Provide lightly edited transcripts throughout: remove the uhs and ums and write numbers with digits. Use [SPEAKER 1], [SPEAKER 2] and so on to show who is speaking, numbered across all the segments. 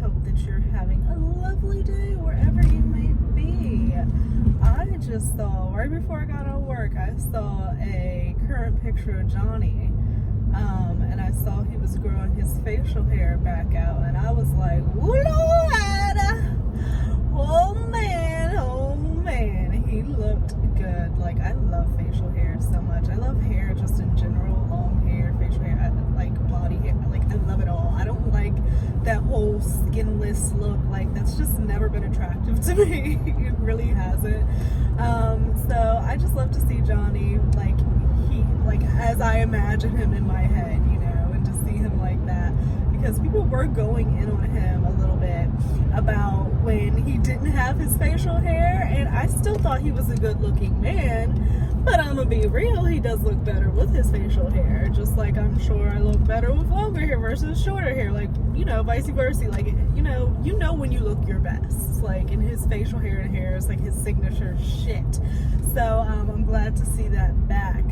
[SPEAKER 1] hope that you're having a lovely day wherever you may be. I just saw, right before I got out of work, I saw a current picture of Johnny. And I saw he was growing his facial hair back out, and I was like, Lord! Oh man, he looked good. Like, I love facial hair so much. I love hair just in general, long hair, facial hair, like body hair, like I love it all. I don't like that whole skinless look. Like, that's just never been attractive to me. It really hasn't. So I just love to see Johnny, like as I imagine him in my head, you know, and to see him like that, because people were going in on him a little bit about when he didn't have his facial hair, and I still thought he was a good looking man, but I'm gonna be real, he does look better with his facial hair, just like I'm sure I look better with longer hair versus shorter hair, like, you know, vice versa. Like, you know when you look your best, like, in his facial hair and hair is like his signature shit. So I'm glad to see that back.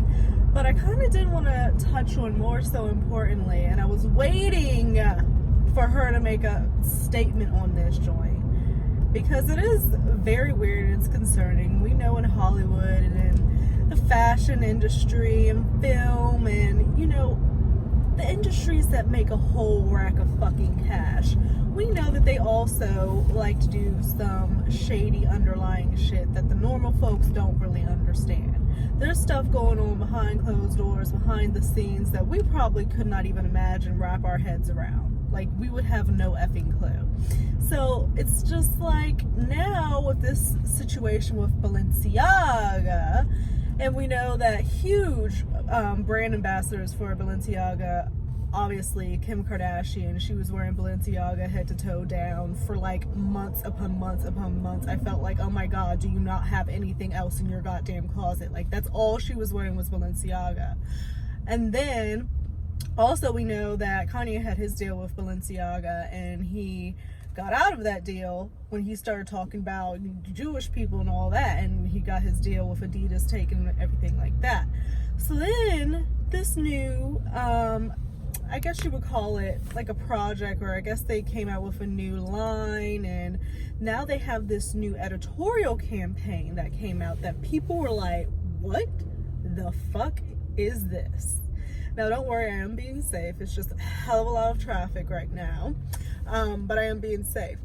[SPEAKER 1] But I kind of did want to touch on more so importantly, and I was waiting for her to make a statement on this joint, because it is very weird and it's concerning. We know in Hollywood and in the fashion industry and film and, you know, the industries that make a whole rack of fucking cash, we know that they also like to do some shady underlying shit that the normal folks don't really understand. There's stuff going on behind closed doors, behind the scenes, that we probably could not even imagine, wrap our heads around. Like, we would have no effing clue. So it's just like, now with this situation with Balenciaga, and we know that huge brand ambassadors for Balenciaga, obviously Kim Kardashian, she was wearing Balenciaga head to toe down for like months upon months upon months. I felt like, oh my god, do you not have anything else in your goddamn closet? Like, that's all she was wearing was Balenciaga. And then also we know that Kanye had his deal with Balenciaga, and he got out of that deal when he started talking about Jewish people and all that, and he got his deal with Adidas taken and everything like that. So then this new I guess you would call it like a project, or I guess they came out with a new line, and now they have this new editorial campaign that came out that people were like, what the fuck is this? Now, don't worry, I am being safe. It's just a hell of a lot of traffic right now, but I am being safe.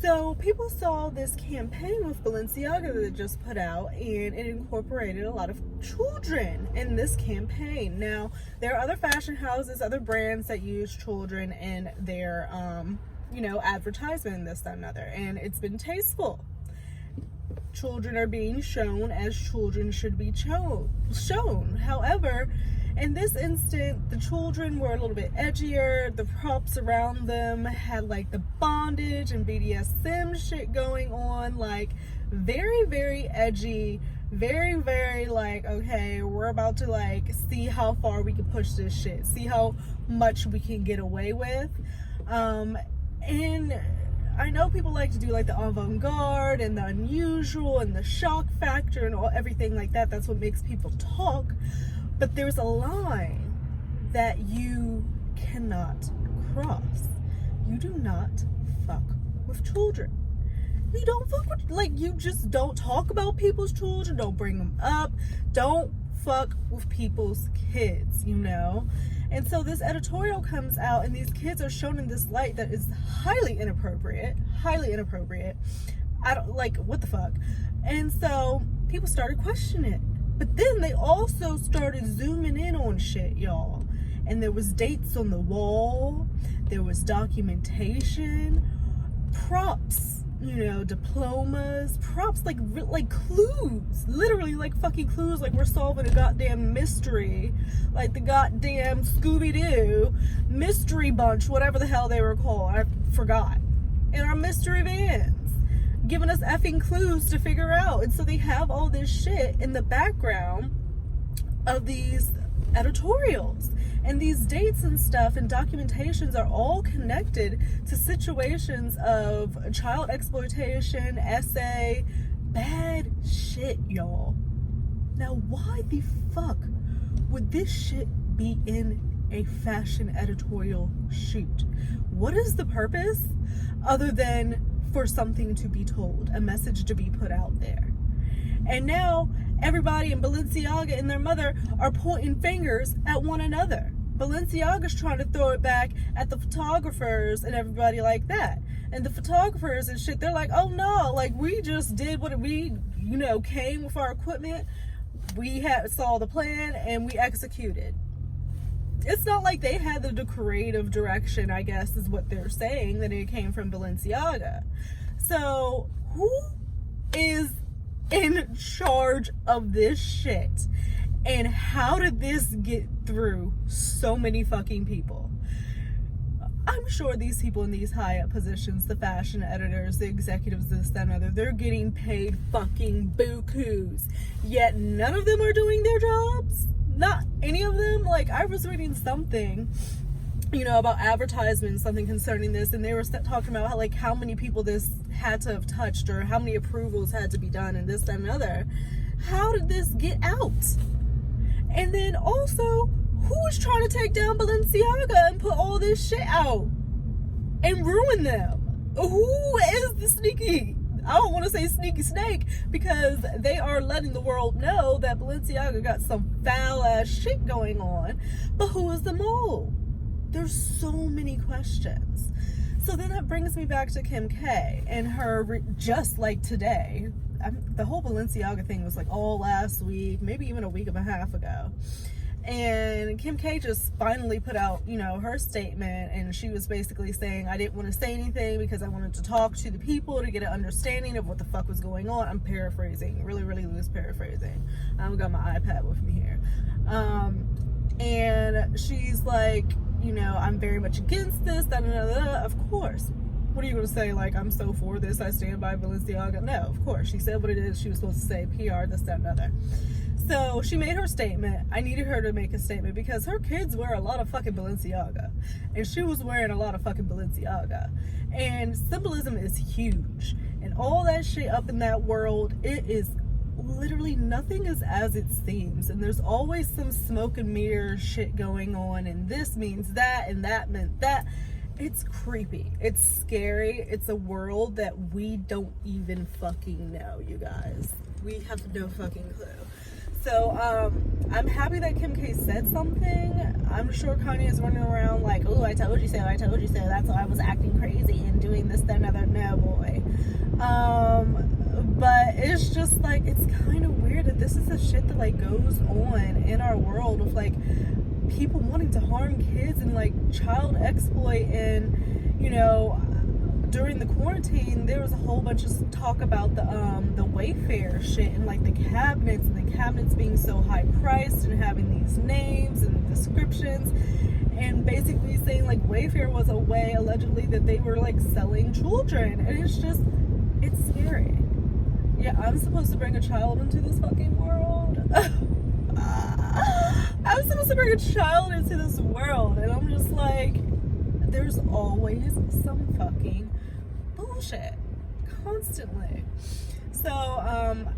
[SPEAKER 1] So people saw this campaign with Balenciaga that they just put out, and it incorporated a lot of children in this campaign. Now, there are other fashion houses, other brands that use children in their, you know, advertisement and this, that, and other, and it's been tasteful. Children are being shown as children should be shown. However, in this instant, the children were a little bit edgier. The props around them had like the bondage and BDSM shit going on. Like, very, very edgy. Very, very like, okay, we're about to like see how far we can push this shit. See how much we can get away with. And I know people like to do like the avant-garde and the unusual and the shock factor and everything like that. That's what makes people talk. But there's a line that you cannot cross. You do not fuck with children. You don't fuck with, like, you just don't talk about people's children. Don't bring them up. Don't fuck with people's kids, you know? And so this editorial comes out, and these kids are shown in this light that is highly inappropriate. Highly inappropriate. I don't, like, what the fuck? And so people started questioning it. But then they also started zooming in on shit, y'all. And there was dates on the wall. There was documentation. Props, you know, diplomas. Props, like clues. Literally, like fucking clues. Like we're solving a goddamn mystery. Like the goddamn Scooby-Doo mystery bunch, whatever the hell they were called. I forgot. In our mystery vans, giving us effing clues to figure out. And so they have all this shit in the background of these editorials, and these dates and stuff and documentations are all connected to situations of child exploitation, SA, bad shit, y'all. Now, why the fuck would this shit be in a fashion editorial shoot. What is the purpose other than for something to be told, a message to be put out there? And now everybody in Balenciaga and their mother are pointing fingers at one another. Balenciaga's trying to throw it back at the photographers and everybody like that. And the photographers and shit, they're like, oh no, like we just did what we, came with our equipment. We saw the plan and we executed. It's not like they had the creative direction, I guess is what they're saying, that it came from Balenciaga. So who is in charge of this shit? And how did this get through so many fucking people? I'm sure these people in these high up positions, the fashion editors, the executives, this, that, and other, they're getting paid fucking bukus. Yet none of them are doing their jobs. Not any of them. Like, I was reading something, about advertisements, something concerning this, and they were talking about how many people this had to have touched, or how many approvals had to be done, and this, that, and other. How did this get out? And then also, who is trying to take down Balenciaga and put all this shit out and ruin them? Who is the sneaky? I don't want to say sneaky snake, because they are letting the world know that Balenciaga got some foul ass shit going on. But who is the mole? There's so many questions. So then that brings me back to Kim K and her, just like today. The whole Balenciaga thing was like all last week, maybe even a week and a half ago. And Kim K just finally put out, her statement, and she was basically saying, I didn't want to say anything because I wanted to talk to the people to get an understanding of what the fuck was going on. I'm paraphrasing, really, really loose paraphrasing. I've got my iPad with me here. And she's like, I'm very much against this, of course. What are you going to say? Like, I'm so for this, I stand by Balenciaga? No, of course. She said what it is she was supposed to say, PR, this, that, and other. So she made her statement. I needed her to make a statement because her kids wear a lot of fucking Balenciaga. And she was wearing a lot of fucking Balenciaga. And symbolism is huge. And all that shit up in that world, it is literally nothing is as it seems. And there's always some smoke and mirror shit going on. And this means that, and that meant that. It's creepy. It's scary. It's a world that we don't even fucking know, you guys. We have no fucking clue. So, I'm happy that Kim K said something. I'm sure Kanye is running around like, oh, I told you so, I told you so. That's why I was acting crazy and doing this, that, and other. No, boy. But it's just like, it's kind of weird that this is the shit that like goes on in our world with like people wanting to harm kids and like child exploit. And during the quarantine there was a whole bunch of talk about the Wayfair shit and like the cabinets being so high priced and having these names and descriptions, and basically saying like Wayfair was a way allegedly that they were like selling children. And it's scary. Yeah, I'm supposed to bring a child into this fucking world. I'm supposed to bring a child into this world, and I'm just like, there's always some fucking bullshit constantly. So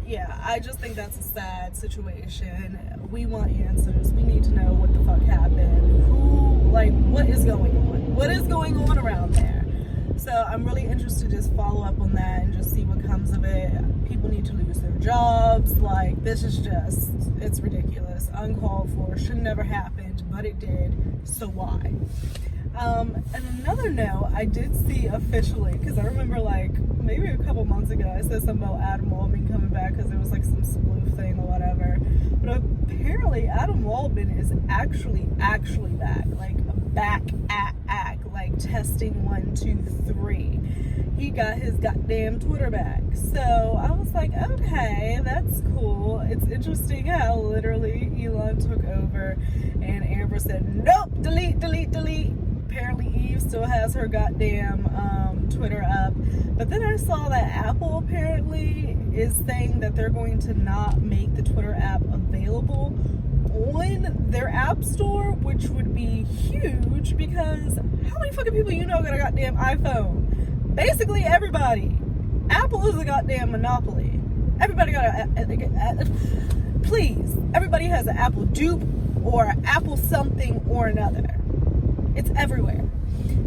[SPEAKER 1] yeah, I just think that's a sad situation. We want answers. We need to know what the fuck happened. What is going on? What is going on around there? So I'm really interested to just follow up on that and just see what comes of it. People need to lose their jobs. Like, this is just, it's ridiculous, uncalled for, should never happened, but it did, so why? And another note, I did see officially, because I remember like maybe a couple months ago I said something about Adam Waldman coming back because there was like some spoof thing or whatever, but apparently Adam Waldman is actually back, like testing 1, 2, 3. He got his goddamn Twitter back. So I was like, okay, that's cool. It's interesting how literally Elon took over and Amber said, nope, delete. Apparently Eve still has her goddamn Twitter up. But then I saw that Apple apparently is saying that they're going to not make the Twitter app available on their app store, which would be huge because how many fucking people got a goddamn iPhone? Basically everybody. Apple is a goddamn monopoly. Everybody got please, everybody has an Apple dupe or Apple something or another. It's everywhere.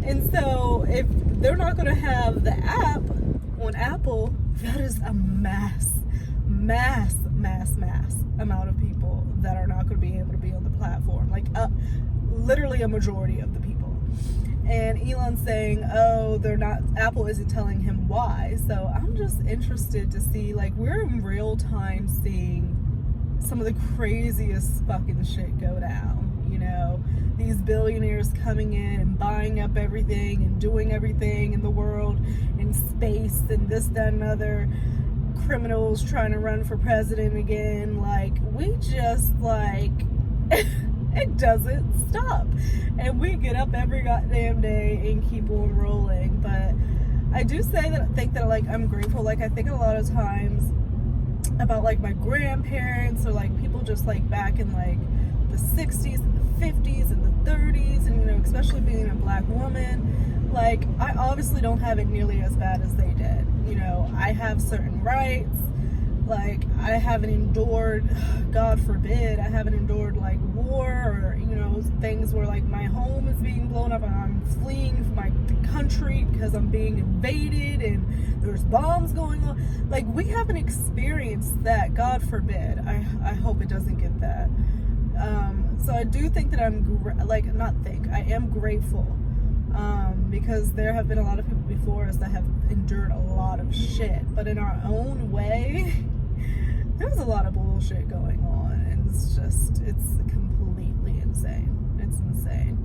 [SPEAKER 1] And so if they're not going to have the app on Apple, that is a mass amount of people that are not going to be able to be on the platform. Like literally a majority of the people. And Elon's saying, oh, they're not, Apple isn't telling him why. So I'm just interested to see, like, we're in real time seeing some of the craziest fucking shit go down. You know, these billionaires coming in and buying up everything and doing everything in the world, in space, and this, that, and other. Criminals trying to run for president again. Like, we just, like, it doesn't stop. And we get up every goddamn day and keep on rolling. But I do think that, like, I'm grateful. Like, I think a lot of times about, like, my grandparents, or, like, people just, like, back in, like, the 60s and the 50s and the 30s, and, you know, especially being a black woman, like, I obviously don't have it nearly as bad as they did. You know, I have certain rights. Like, I haven't endured, God forbid, I haven't endured, like, war, or, you know, things where, like, my home is being blown up and I'm fleeing from my country because I'm being invaded and there's bombs going on. Like, we haven't experienced that, God forbid. I hope it doesn't get that. So I do think that I am grateful. Because there have been a lot of people before us that have endured a lot of shit, but in our own way, there's a lot of bullshit going on, and it's completely insane. It's insane.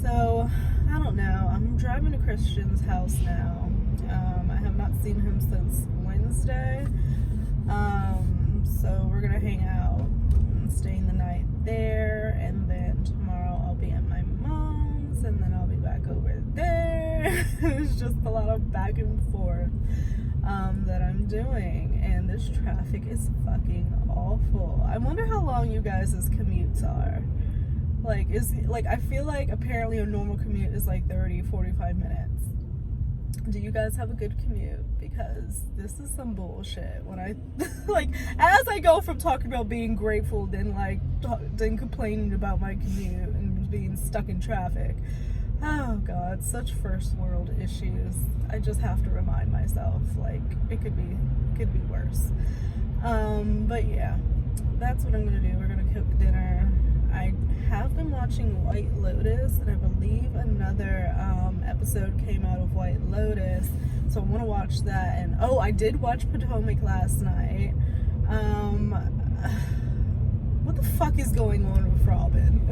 [SPEAKER 1] So, I don't know. I'm driving to Christian's house now. I have not seen him since Wednesday. So we're gonna hang out and staying the night there, and then tomorrow I'll be at my mom's, and then I'll be back over there. It's just a lot of back and forth that I'm doing, and this traffic is fucking awful. I wonder how long you guys' commutes are. Like, I feel like apparently a normal commute is like 30-45 minutes. Do you guys have a good commute? Because this is some bullshit. When I like, as I go from talking about being grateful, then complaining about my commute and being stuck in traffic. Oh God, such first world issues. I just have to remind myself, like, it could be worse. But yeah, that's what I'm gonna do. We're gonna cook dinner. I have been watching White Lotus, and I believe another episode came out of White Lotus, so I want to watch that. And oh, I did watch Potomac last night. What the fuck is going on with Robin?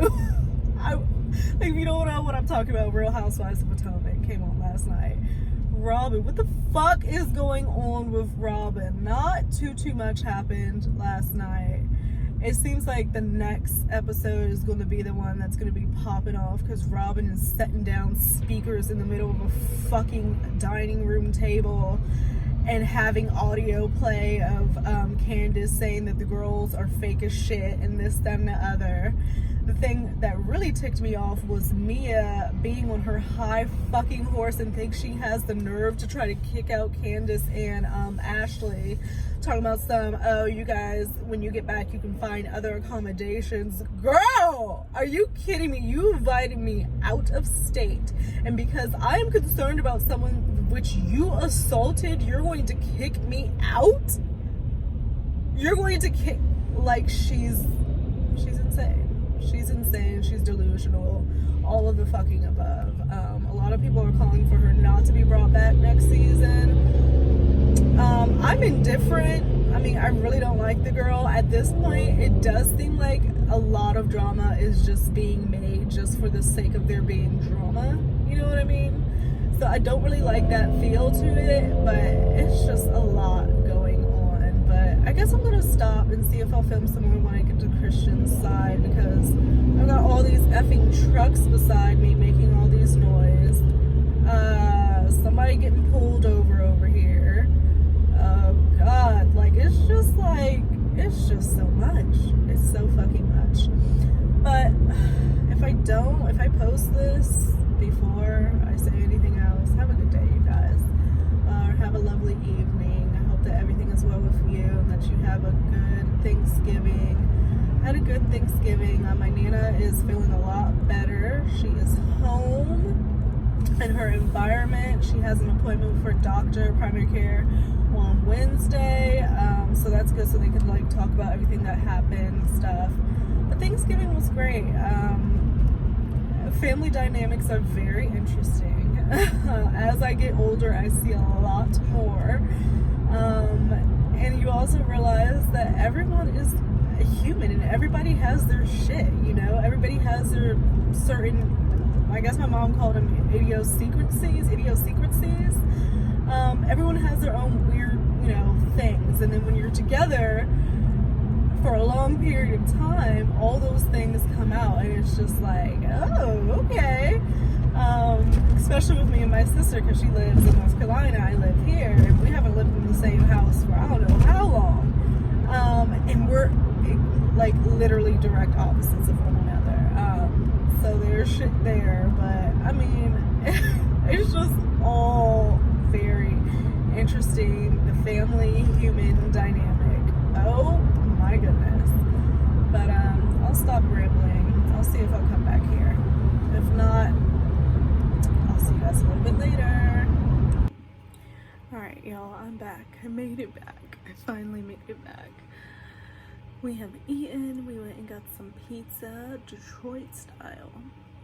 [SPEAKER 1] Like, you don't know what I'm talking about. Real Housewives of Potomac came on last night. Robin, what the fuck is going on with Robin? Not too much happened last night. It seems like the next episode is going to be the one that's going to be popping off, because Robin is setting down speakers in the middle of a fucking dining room table and having audio play of Candace saying that the girls are fake as shit and this, that, and the other. The thing that really ticked me off was Mia being on her high fucking horse and thinks she has the nerve to try to kick out Candace and Ashley. Talking about oh, you guys, when you get back, you can find other accommodations. Girl, are you kidding me? You invited me out of state, and because I am concerned about someone which you assaulted, you're going to kick me out? You're going to kick, like, she's insane. She's insane. She's delusional. All of the fucking above. A lot of people are calling for her not to be brought back next season. I'm indifferent. I mean, I really don't like the girl. At this point, it does seem like a lot of drama is just being made just for the sake of there being drama. You know what I mean? So I don't really like that feel to it, but it's just a lot going on. But I guess I'm going to stop and see if I'll film some more when I get to Christian's side, because I've got all these effing trucks beside me making all these noise. Somebody getting pulled over here. Oh God, like, it's just so much. It's so fucking much. But if I post this before I say anything else, have a good day, you guys. Or have a lovely evening. I hope that everything is well with you and that you have a good Thanksgiving. I had a good Thanksgiving Thanksgiving. My Nana is feeling a lot better. She is home in her environment. She has an appointment for doctor, primary care on Wednesday. So that's good, so they could like talk about everything that happened, stuff. But Thanksgiving was great. Family dynamics are very interesting. As I get older, I see a lot more. And you also realize that everyone is a human and everybody has their shit, you know? Everybody has their certain, I guess my mom called them idiosyncrasies. Everyone has their own weird, you know, things. And then when you're together for a long period of time, all those things come out, and it's just like, oh, okay. Especially with me and my sister, because she lives in North Carolina, I live here, and we haven't lived in the same house for I don't know how long. And we're like literally direct opposites of one another. So there's shit there, but I mean, it's just all very interesting. The family human dynamic. Oh my goodness. But I'll stop rambling. I'll see if I'll come back here. If not, I'll see you guys a little bit later. Alright, y'all, I'm back. I made it back. I finally made it back. We have eaten. We went and got some pizza, Detroit style.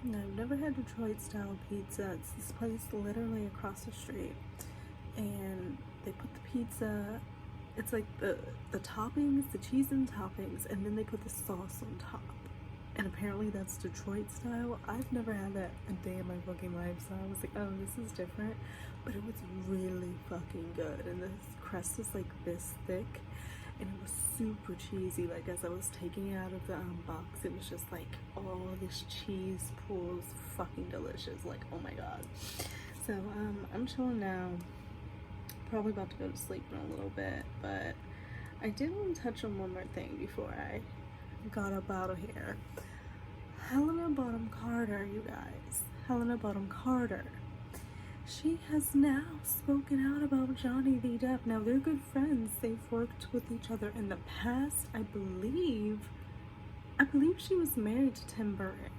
[SPEAKER 1] Now, I've never had Detroit style pizza. It's this place literally across the street. And they put the pizza, it's like the toppings, the cheese and toppings, and then they put the sauce on top. And apparently that's Detroit style. I've never had that a day in my fucking life, so I was like, oh, this is different. But it was really fucking good. And the crust is like this thick, and it was super cheesy. Like as I was taking it out of the box, it was just like, oh, this cheese pool is fucking delicious. Like, oh my god. So I'm chilling now. Probably about to go to sleep in a little bit, but I did want to touch on one more thing before I got up out of here. Helena Bonham Carter, you guys. Helena Bonham Carter. She has now spoken out about Johnny the Depp. Now, they're good friends. They've worked with each other in the past. I believe she was married to Tim Burton,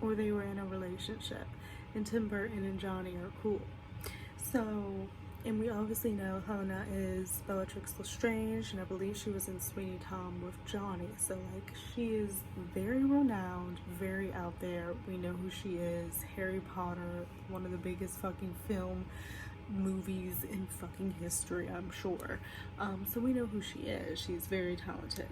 [SPEAKER 1] or they were in a relationship, and Tim Burton and Johnny are cool. So, and we obviously know Helena is Bellatrix Lestrange, and I believe she was in Sweeney Tom with Johnny. So, like, she is very renowned, very out there. We know who she is. Harry Potter, one of the biggest fucking movies in fucking history, I'm sure. So we know who she is. She's very talented.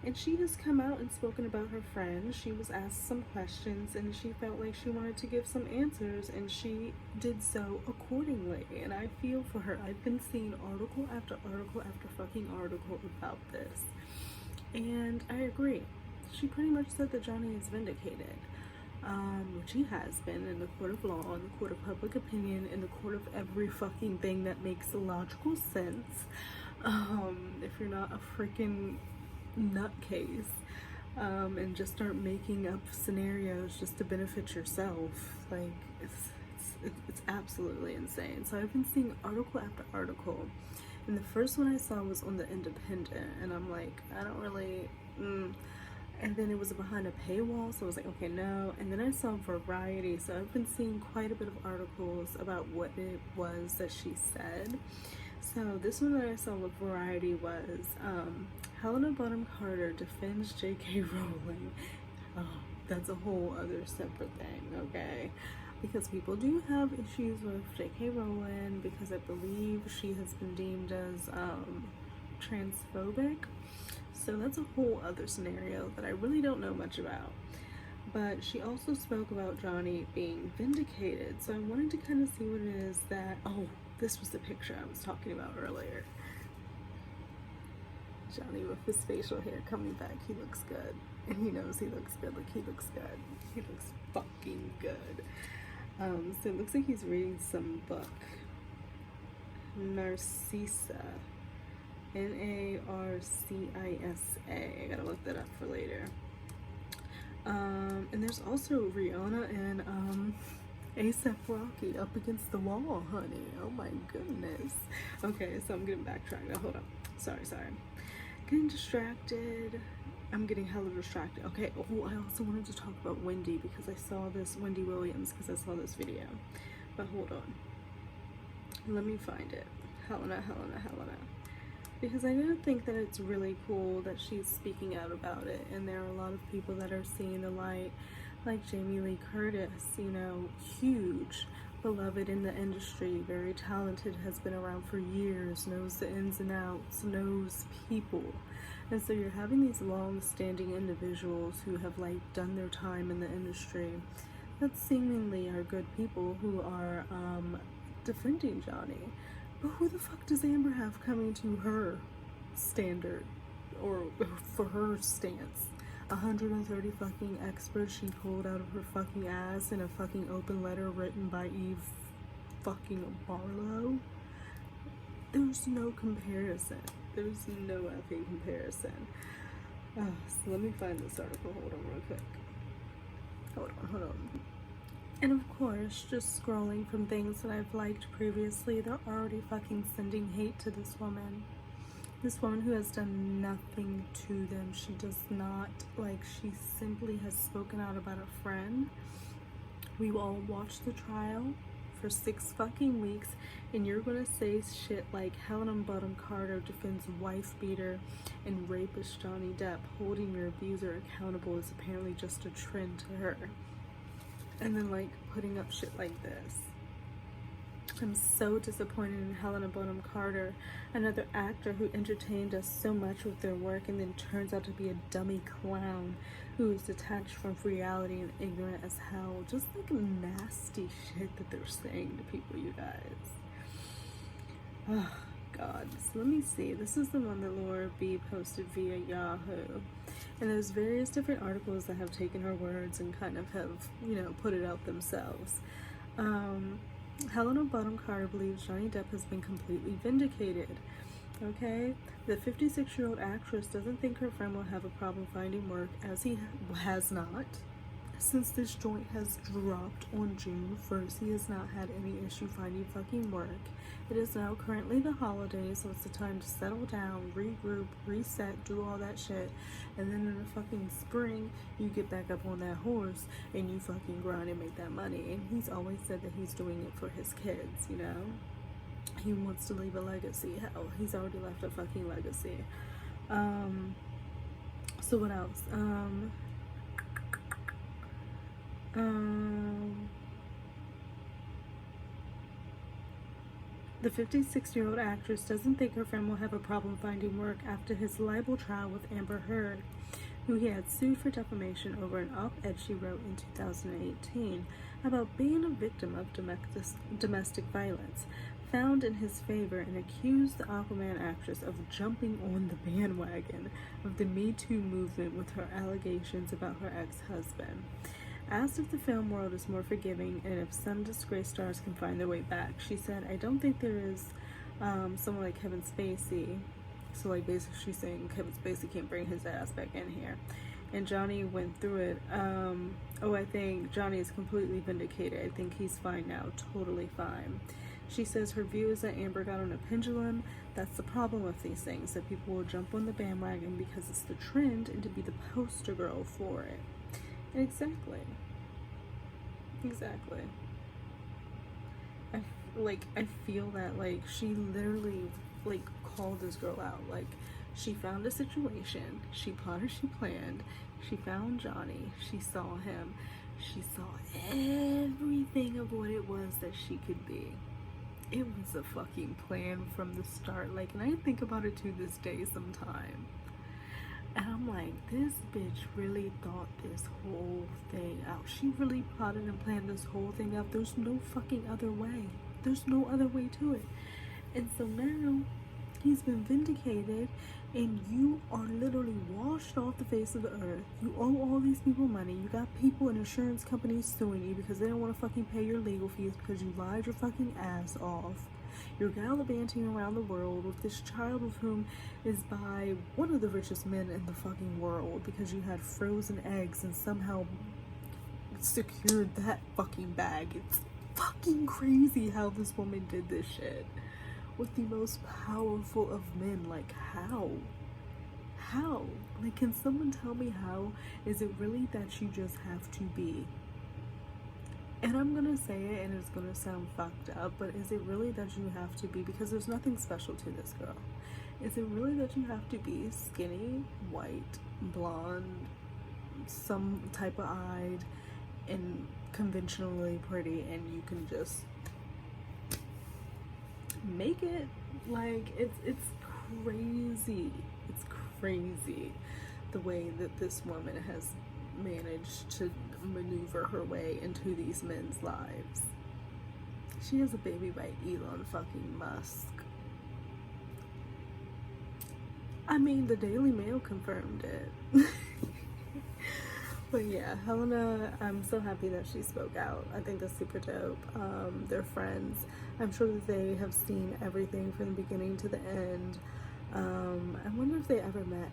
[SPEAKER 1] And she has come out and spoken about her friend. She was asked some questions and she felt like she wanted to give some answers, and she did so accordingly. And I feel for her. I've been seeing article after article after fucking article about this. And I agree. She pretty much said that Johnny is vindicated. Which he has been in the court of law, in the court of public opinion, in the court of every fucking thing that makes logical sense. If you're not a freaking nutcase, and just start making up scenarios just to benefit yourself, like, it's absolutely insane. So I've been seeing article after article, and the first one I saw was on the Independent, and I'm like, I don't really, and then it was behind a paywall, so I was like, okay, no. And then I saw Variety, so I've been seeing quite a bit of articles about what it was that she said. So this one that I saw with Variety was, Helena Bonham Carter defends J.K. Rowling. Oh, that's a whole other separate thing, okay? Because people do have issues with J.K. Rowling, because I believe she has been deemed as transphobic. So that's a whole other scenario that I really don't know much about. But she also spoke about Johnny being vindicated. So I wanted to kind of see what it is that, oh, this was the picture I was talking about earlier. Johnny with his facial hair coming back, he looks good. And he knows he looks good, like he looks good. He looks fucking good. So it looks like he's reading some book. Narcissa. Narcissa. I gotta look that up for later. And there's also Rihanna and A$AP Rocky up against the wall, honey. Oh my goodness. Okay, so I'm getting backtracked now. Hold up. Sorry. Getting distracted. I'm getting hella distracted. Okay, oh, I also wanted to talk about Wendy because I saw this, Wendy Williams, because I saw this video. But hold on. Let me find it. Helena. Because I do think that it's really cool that she's speaking out about it. And there are a lot of people that are seeing the light, like Jamie Lee Curtis, you know, huge, beloved in the industry, very talented, has been around for years, knows the ins and outs, knows people. And so you're having these long-standing individuals who have like done their time in the industry that seemingly are good people who are defending Johnny. But who the fuck does Amber have coming to her standard or for her stance? 130 fucking experts she pulled out of her fucking ass in a fucking open letter written by Eve fucking Barlow. There's no comparison. There's no effing comparison. So let me find this article. Hold on real quick. Hold on. And of course, just scrolling from things that I've liked previously, they're already fucking sending hate to this woman. This woman who has done nothing to them. She does not, like, she simply has spoken out about a friend. We all watched the trial for 6 fucking weeks, and you're gonna say shit like Helena Bonham Carter defends wife beater and rapist Johnny Depp. Holding your abuser accountable is apparently just a trend to her. And then like putting up shit like this. I'm so disappointed in Helena Bonham Carter, another actor who entertained us so much with their work and then turns out to be a dummy clown who is detached from reality and ignorant as hell. Just like nasty shit that they're saying to people, you guys. Oh God. So let me see. This is the one that Laura B posted via Yahoo. And there's various different articles that have taken her words and kind of have, you know, put it out themselves. Helena Bonham Carter believes Johnny Depp has been completely vindicated. Okay? The 56-year-old actress doesn't think her friend will have a problem finding work, as he has not. Since this joint has dropped on June 1st, he has not had any issue finding fucking work. It is now currently the holidays, so it's the time to settle down, regroup, reset, do all that shit. And then in the fucking spring, you get back up on that horse and you fucking grind and make that money. And he's always said that he's doing it for his kids, you know? He wants to leave a legacy. Hell, he's already left a fucking legacy. So what else? The 56-year-old actress doesn't think her friend will have a problem finding work after his libel trial with Amber Heard, who he had sued for defamation over an op-ed she wrote in 2018 about being a victim of domestic violence, found in his favor and accused the Aquaman actress of jumping on the bandwagon of the Me Too movement with her allegations about her ex-husband. Asked if the film world is more forgiving and if some disgraced stars can find their way back, she said, I don't think there is someone like Kevin Spacey. So like basically she's saying Kevin Spacey can't bring his ass back in here. And Johnny went through it. I think Johnny is completely vindicated. I think he's fine now, totally fine. She says her view is that Amber got on a pendulum. That's the problem with these things, that people will jump on the bandwagon because it's the trend and to be the poster girl for it. Exactly. I feel that like she literally like called this girl out. Like she found a situation, she plotted, she planned, she found Johnny, she saw him, she saw everything of what it was that she could be. It was a fucking plan from the start. Like, and I think about it to this day sometime. And I'm like, this bitch really thought this whole thing out. She really plotted and planned this whole thing out. There's no fucking other way. There's no other way to it. And so now he's been vindicated and you are literally washed off the face of the earth. You owe all these people money. You got people and insurance companies suing you because they don't want to fucking pay your legal fees because you lied your fucking ass off. You're gallivanting around the world with this child of whom is by one of the richest men in the fucking world because you had frozen eggs and somehow secured that fucking bag. It's fucking crazy how this woman did this shit with the most powerful of men. Like, how? How? Like, can someone tell me how? Is it really that you just have to be? And I'm gonna say it and it's gonna sound fucked up, but is it really that you have to be? Because there's nothing special to this girl. Is it really that you have to be skinny, white, blonde, some type of eyed, and conventionally pretty, and you can just make it? Like, it's crazy. It's crazy the way that this woman has managed to maneuver her way into these men's lives. She has a baby by Elon fucking Musk. I mean, the Daily Mail confirmed it. But yeah, Helena, I'm so happy that she spoke out. I think that's super dope. They're friends. I'm sure that they have seen everything from the beginning to the end. I wonder if they ever met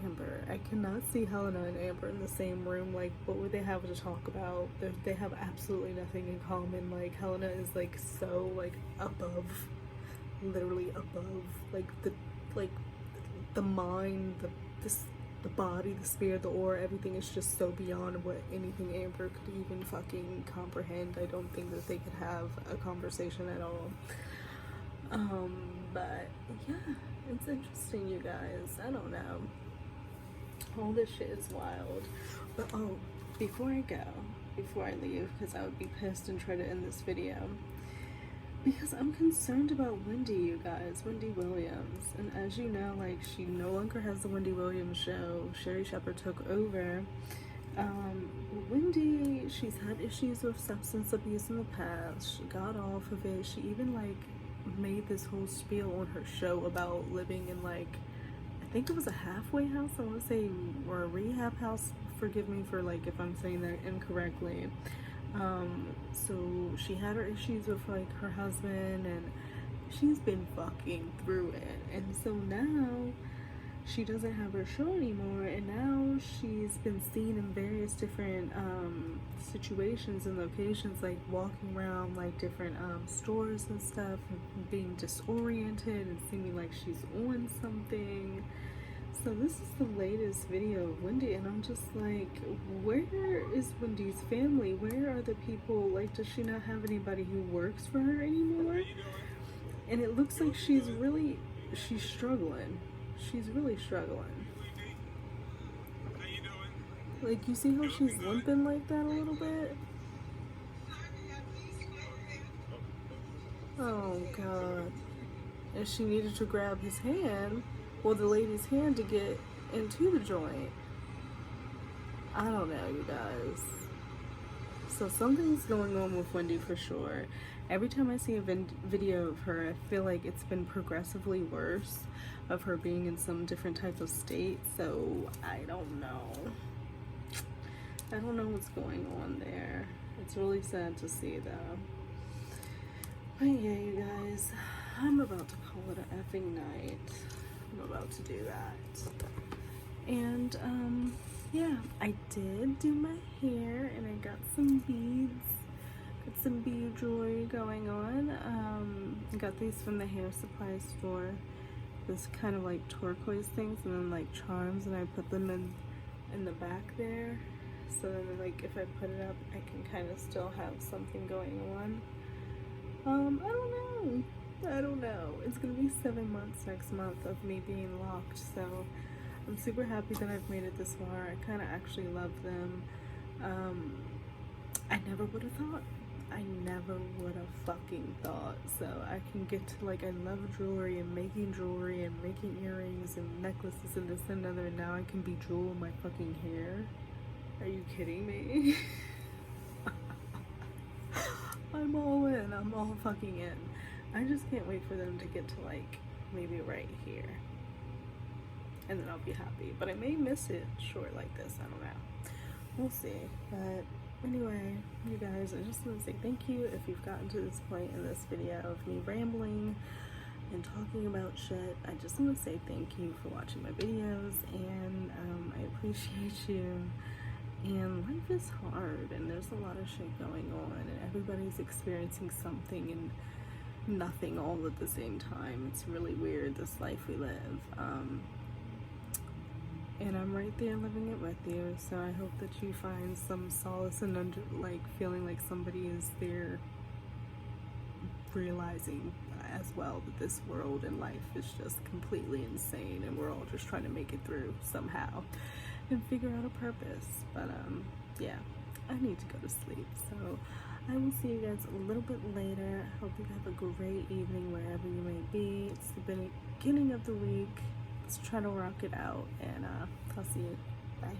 [SPEAKER 1] Amber. I cannot see Helena and Amber in the same room. Like, what would they have to talk about? They have absolutely nothing in common. Like, Helena is like so like above, literally above, like the mind, the body, the spirit, the aura, everything is just so beyond what anything Amber could even fucking comprehend. I don't think that they could have a conversation at all. But yeah, it's interesting, you guys. I don't know. All this shit is wild. But oh, before I leave, because I would be pissed and try to end this video, because I'm concerned about Wendy, you guys. Wendy Williams. And as you know, like, she no longer has the Wendy Williams show. Sherry Shepherd took over. Wendy, she's had issues with substance abuse in the past. She got off of it. She even like made this whole spiel on her show about living in, like, I think it was a halfway house, I want to say, or a rehab house. Forgive me for like if I'm saying that incorrectly. So she had her issues with like her husband, and she's been fucking through it. And so now she doesn't have her show anymore, and now she's been seen in various different situations and locations, like walking around like different stores and stuff, and being disoriented and seeming like she's on something. So this is the latest video of Wendy, and I'm just like, where is Wendy's family? Where are the people? Like, does she not have anybody who works for her anymore? And it looks like she's struggling. She's really struggling. Like, you see how she's limping like that a little bit? Oh God. And she needed to grab his hand, well, the lady's hand, to get into the joint. I don't know, you guys. So something's going on with Wendy for sure. Every time I see a video of her, I feel like it's been progressively worse, of her being in some different type of state. So I don't know. I don't know what's going on there. It's really sad to see though. But yeah, you guys, I'm about to call it an effing night. I'm about to do that. And yeah, I did do my hair, and I got some beads, got some bead jewelry going on. I got these from the hair supply store, this kind of like turquoise things, and then like charms, and I put them in the back there, so then like if I put it up, I can kind of still have something going on. I don't know. It's gonna be 7 months next month of me being locked, so I'm super happy that I've made it this far. I kind of actually love them. I never would have thought. I never would have fucking thought. So I can get to, like, I love jewelry and making earrings and necklaces and this and another, and now I can be jewel in my fucking hair. Are you kidding me? I'm all in. I'm all fucking in. I just can't wait for them to get to, like, maybe right here. And then I'll be happy. But I may miss it short like this. I don't know. We'll see. But anyway, you guys, I just want to say thank you if you've gotten to this point in this video of me rambling and talking about shit. I just want to say thank you for watching my videos, and I appreciate you. And life is hard, and there's a lot of shit going on, and everybody's experiencing something and nothing all at the same time. It's really weird, this life we live. and I'm right there living it with you. So I hope that you find some solace and like feeling like somebody is there, realizing as well that this world and life is just completely insane, and we're all just trying to make it through somehow and figure out a purpose. But yeah, I need to go to sleep, so I will see you guys a little bit later. I hope you have a great evening wherever you may be. It's the beginning of the week. Let's try to rock it out, and I'll see you. Bye.